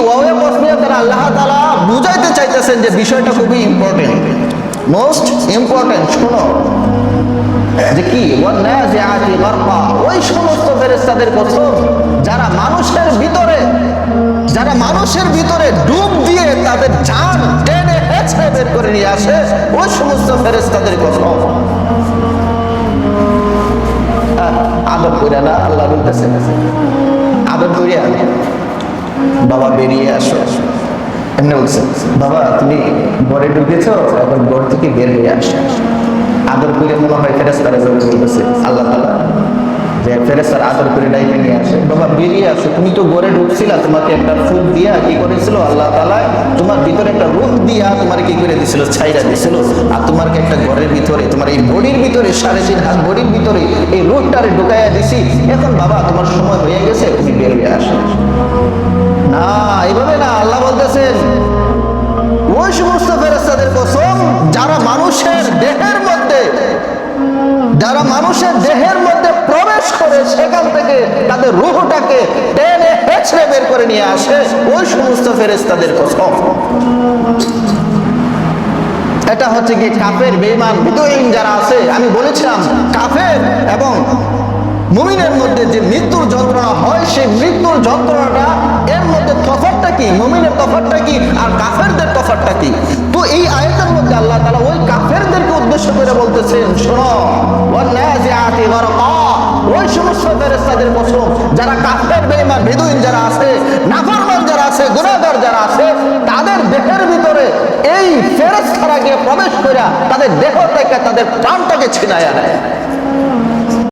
Huawei কসমিয়া দ্বারা আল্লাহ তাআলা বুঝাইতে চাইতেছেন যে বিষয়টা খুবই ইম্পর্টেন্ট, মোস্ট ইম্পর্টেন্ট। শোনো যে কি ওয়ান্নাজিআতি গারকা, ওই সমস্ত ফেরেশতাদের কসম যারা মানুষের ভিতরে ডুব দিয়ে তাদের জান টেনে হেঁচড়ে বের করে নিয়ে আসে, ওই সমস্ত ফেরেশতাদের কসম। আদর কইরা না, আল্লাহ বলতেছেন আদর কইরা বাবা বেরিয়ে আসো। এমনি বলছে বাবা তুমি ঘরে ঢুকেছো, এখন ঘর থেকে বের হয়ে আসো। আদর করে মনে হয় ফেরেশতারা বলতেছে আল্লাহ তাআলা যে ফেরেশতারা আদর করে ডাইকে নিয়ে আসে, বাবা বেরিয়ে আসো, তুমি তো ঘরে ঢুকছিলা, তোমাকে একটা ফুল দিয়া কি করেছিল আল্লাহ তাআলা, তোমার ভিতরে একটা রূহ দিয়া তোমার কি করে দিছিল, ছাইরা দিছিল। আর তোমাকে একটা ঘরের ভিতরে, তোমার এই বডির ভিতরে 3.5 হাত বডির ভিতরে এই রূহটারে ঢুকাইয়া দিছি। এখন বাবা তোমার সময় হয়ে গেছে, তুমি বের হয়ে আসো। না, এইভাবে না, আল্লাহ বলতেছেন ওই সমস্ত ফেরেশতাদের কসম যারা মানুষের দেহের মধ্যে প্রবেশ করে সেখান থেকে তাদের রূহটাকে টেনে হেঁচড়ে বের করে নিয়ে আসে, ওই সমস্ত ফেরেশতাদের কসম। এটা হচ্ছে কি কাফের, বেঈমান, বিদঈন যারা আছে। আমি বলেছিলাম কাফের এবং মুমিনের মধ্যে যে মৃত্যুর যন্ত্রণা হয়, সেই মৃত্যুর যন্ত্রণাটা এর মধ্যে তফাৎটা কি, মুমিনের তফাৎটা কি আর কাফেরদের তফাৎটা কি। তো এই আয়াতের মধ্যে আল্লাহ তাআলা ওই কাফেরদেরকে উদ্দেশ্য করে বলতেছেন, শোনো ওয়ান্নাজিআতি গারকা, ওই সমস্ত ফেরেশতাদের কসম যারা কাফের, বেঈমান, বিদঈন যারা আছে, নাফরমান যারা আছে, গুনাহগার যারা আছে, তাদের দেহের ভিতরে এই ফেরেশতারা গিয়ে প্রবেশ করে তাদের দেহ থেকে তাদের প্রাণটাকে ছিনাইয়া নেয়।